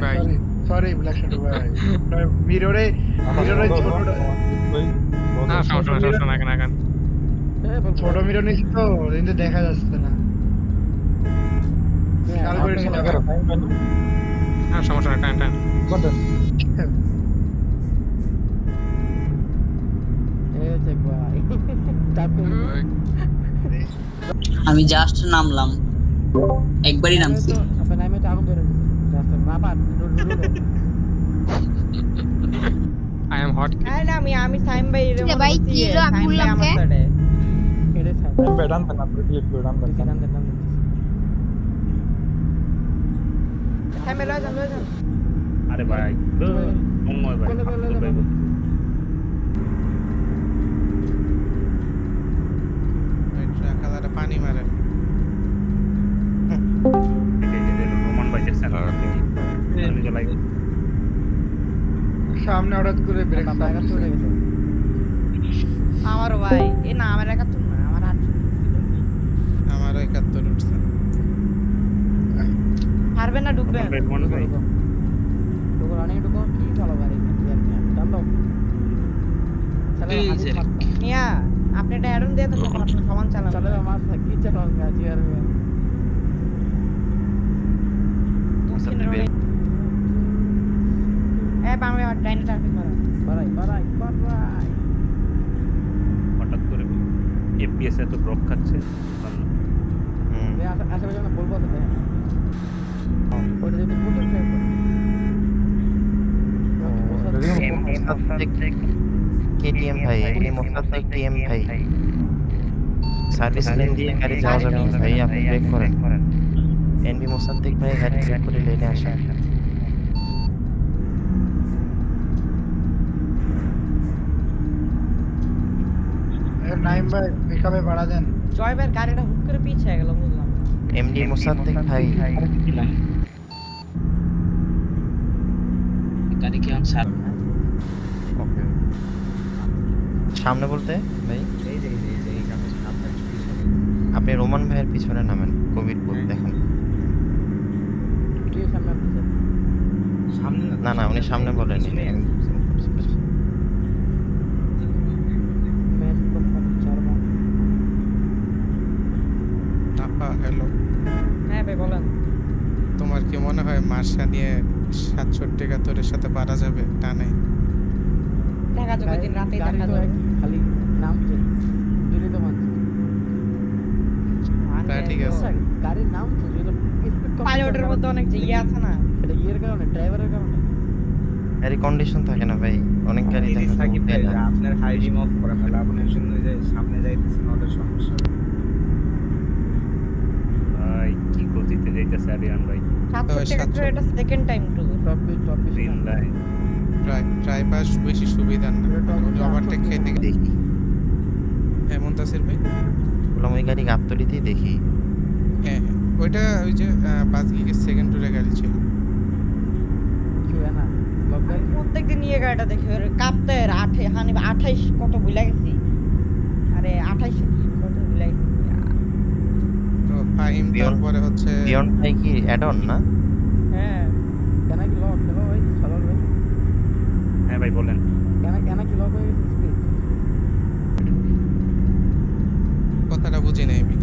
ভাই। Sorry sorry black shadow ভাই। মিররে মিররে ছোট না ছোট সমস্যা নাই, মিরর সমস্যা নাই, আগান। ছোট মিরর নিছি তো কিন্তু দেখা যাচ্ছে না। খেয়াল করে নিলাম। না সমস্যা নাই, টান। ওই, আমি জাস্ট নামলাম, একবারই নামছি। I am hot kid. আরে না আমি সাইম ভাই এর কিরে মনে ভাই, করছি কি হলো? আমি সাইম ভাই বললাম আমার কে? সাথে সাইম ভাই লয়ে যান আরে ভাই তন্ময় ভাই আব্দুল ভাই বলছি। ট্রাকালারে পানি মারে। এই যে রোমান ভাই দেখছেন আমি তো লাইক সামনে হঠাৎ করে ব্রেক আমারও ভাই এ না আমার 71 না আমার 68 ছিল আমারও 71 উঠছে। পারবে না ঢুকবেন রোমান ভাই মিয়া আপনি এটা অ্যাডন দিয়ে তো তখন আপনি সমান চালান দক্ষিণের রোডে এ বামে ডাইনে ট্রাফিক মারা হঠাৎ করে এফপিএস এত ড্রপ খাচ্ছে কেটিএম ভাই, এই মোসাদ্দেক টিএম ভাই, সার্ভিস লেন দিয়ে গাড়ি যাওয়া যাবে না ভাই, আপনি ব্রেক করেন। এনবি মোসাদ্দেক ভাই গাড়ি ব্রেক করে লেনে আসেন। নাইম ভাই পিকআপে ভাড়া দেন। জয় ভাইয়ের গাড়িটা হুট করে পিছিয়ে গেল বুঝলাম এমডি মোসাদ্দেক ভাই, গাড়ি কি অন স্যার? ওকে সামনে বলতে ভাই আপনি রোমান ভাইয়ের পিছনে নামেন, কবিরপুর দেখেন। না না উনি সামনে বলেনি, আপা হ্যালো, হ্যাঁ ভাই বলেন তোমার কি মনে হয় মার্শা নিয়ে 67 সাথে পারা যাবে টানে? দেখা যাবে দিন রাতেই দেখা যাবে তা ঠিক আছে। পাইলটের মধ্যে অনেক যে ইয়ে আছে না গাড়ি কন্ডিশন থাকে না ভাই, অনেক গাড়ি থাকে না। আপনার হাই বিম অফ করা ফেলে আপনার জন্য যে সামনে যাইতেছেন ওদের সমস্যা। ভাই কি গতিতে যাইতেছে আরিয়ান ভাই 700 এটা second time to green line driver বেশি সুবিধা না, ওভারটেক খেয়ে দেখি হেমন্তাসির ভাই। বললাম ওই গাড়ি গাবতলিতেই দেখি। হ্যাঁ ওইটা ওই যে 5 গিগের সেকেন্ড টুরে গাড়ি ছিল। আমি প্রত্যেকদিন নিয়ে গাড়িটা দেখি ওর কাঁপতে হানি 28 কত ভুলে গেছি আরে 28 কত ভুলে গেছি তো ফাহিম তারপরে হচ্ছে বিয়ন্ড ভাই কি অ্যাড অন না? হ্যাঁ হ্যাঁ ভাই বলেন কথাটা বুঝি নাই আমি।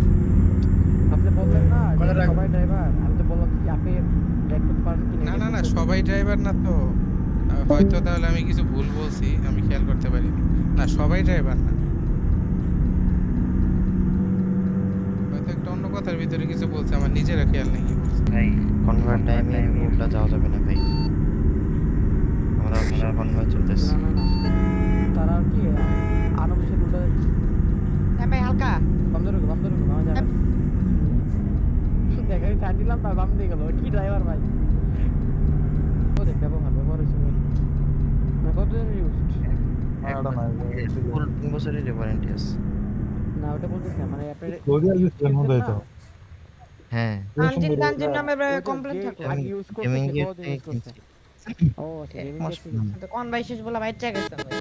না না না সবাই ড্রাইভার না তো, হয়তো তাহলে আমি কিছু ভুল বলছি, আমি খেয়াল করতে পারিনি। না সবাই ড্রাইভার না, হয়তো একটা অন্য কথার ভিতরে কিছু বলছে, আমার নিজেরা খেয়াল নেই কি বলছে। ভাই কনভার্ট টাইমে উল্টা যাওয়া যাবে না ভাই, আমরা অফিসিয়াল কনভার্ট চলতেছে। হ্যাঁ ভাই হালকা ফুল 3 বছরের ওয়ারেন্টি আছে। হ্যাঁ তানজিন নামে কমপ্লেন থাকো গেমিং গিফট থেকে কিনছি। কোন ভাই শেষ বলা ভাই চেক গেছে ভাই